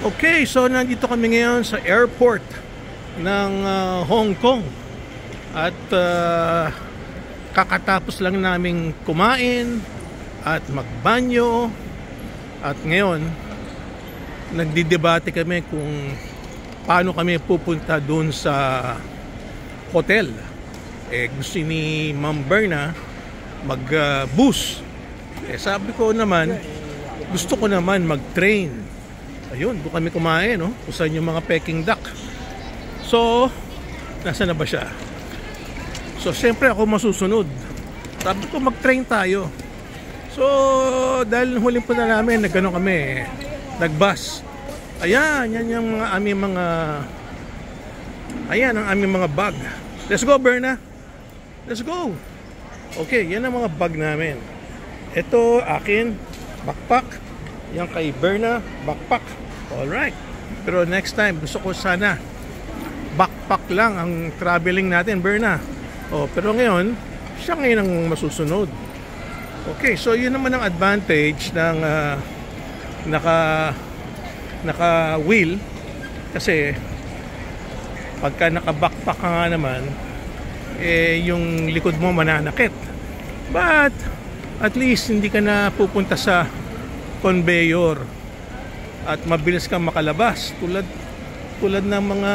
Okay, so nandito kami ngayon sa airport ng Hong Kong. At kakatapos lang naming kumain at magbanyo. At ngayon, nagdidebate kami kung paano kami pupunta doon sa hotel. Gusto ni Ma'am Berna mag-bus. Sabi ko naman, gusto ko naman mag-train. Ayun, doon kami kumain, no? Kung saan yung mga Peking duck. So, nasa na ba siya? So, siyempre ako masusunod. Sabi ko, mag-train tayo. So, dahil huling punta namin, nagano kami, nag-bus. Ayan, yan yung mga aming mga, ayan ang aming mga bag. Let's go, Berna. Let's go. Okay, yan ang mga bag namin. Ito, akin, backpack. Yan kay Berna, backpack. Alright. Pero next time, gusto ko sana backpack lang ang traveling natin, Berna. Pero ngayon, siya ngayon ang masusunod. Okay, so yun naman ang advantage ng naka wheel. Kasi pagka naka-backpack ka nga naman, yung likod mo mananakit. But at least hindi ka na pupunta sa conveyor at mabilis kang makalabas tulad ng mga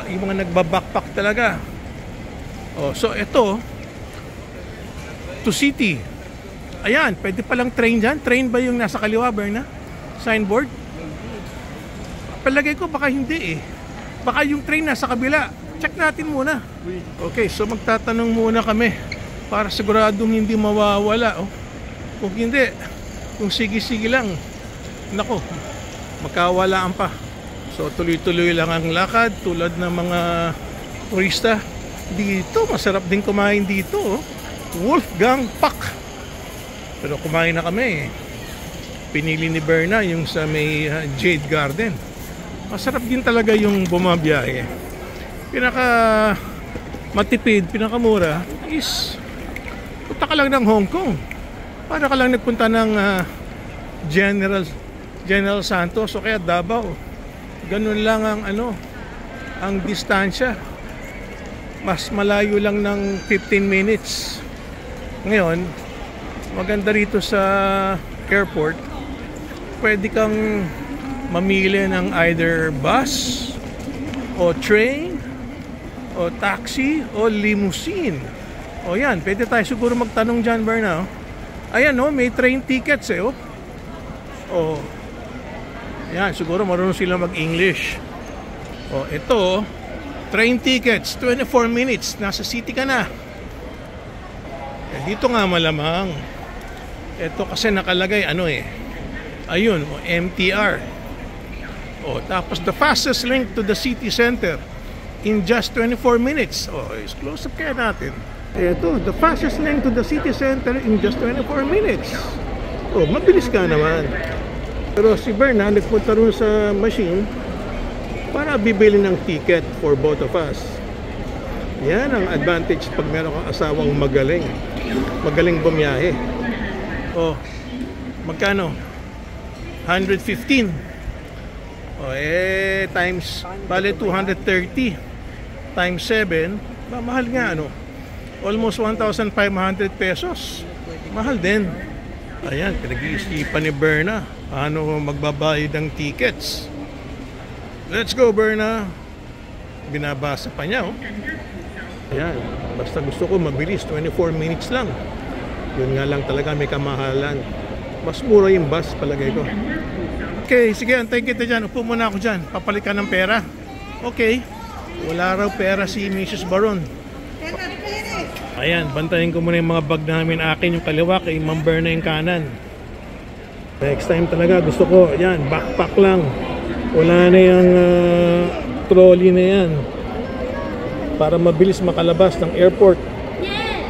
yung mga nagba-backpack talaga. So ito to city. Ayan, pwede palang train dyan. Train ba yung nasa kaliwa, Berna? Signboard? Palagay ko baka hindi baka yung train nasa kabila. Check natin muna. Okay, so magtatanong muna kami para siguradong hindi mawawala. Kung hindi, kung sige-sige lang, nako, magkawalaan pa. So tuloy-tuloy lang ang lakad tulad ng mga turista. Dito, masarap din kumain dito. Wolfgang Puck. Pero kumain na kami. Pinili ni Berna yung sa may Jade Garden. Masarap din talaga yung bumabiyahe. Pinaka matipid, pinakamura is punta ka lang ng Hong Kong. Para ka lang nagpunta ng General Santos o kaya Davao. Ganun lang ang ang distansya. Mas malayo lang ng 15 minutes. Ngayon, maganda rito sa airport, pwede kang mamili ng either bus o train o taxi o limousine. Yan, pwede tayo siguro magtanong dyan, Berna. Ayan, may train tickets yan, siguro marunong sila mag-English. Ito, train tickets, 24 minutes, nasa city ka na. Dito nga malamang. Ito kasi nakalagay, ayun, MTR. Tapos the fastest link to the city center in just 24 minutes. Is close up kaya natin. Ito, the fastest link to the city center in just 24 minutes. Mabilis ka naman. Pero si Berna nagpunta rin sa machine para bibili ng ticket for both of us. Yan ang advantage pag meron kang asawang magaling bumiyahe. Magkano? 115. Times bale 230 times 7, mahal nga almost 1,500 pesos. Mahal din. Ayan, pinag-iisipan ni Berna paano magbabayad ng tickets. Let's go, Berna. Binabasa pa niya. Ayan, basta gusto ko mabilis, 24 minutes lang. Yun nga lang talaga, may kamahalan. Mas mura yung bus, palagay ko. Okay, sige, antayin kita dyan. Upo muna ako dyan, papalikan ng pera. Okay, wala raw pera si Mrs. Baron. Ayan, bantayin ko muna yung mga bag namin. Akin yung kaliwa, kay Ma'am Berna yung kanan. Next time talaga gusto ko, yan, backpack lang. Wala na yung trolley na yan. Para mabilis makalabas ng airport.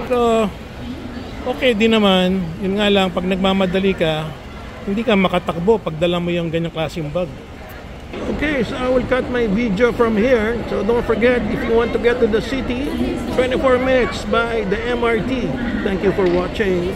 So, okay din naman. Yun nga lang, pag nagmamadali ka, hindi ka makatakbo pag dala mo yung ganyang klaseng bag. Okay, so I will cut my video from here. So don't forget, if you want to get to the city, 24 minutes by the MRT. Thank you for watching.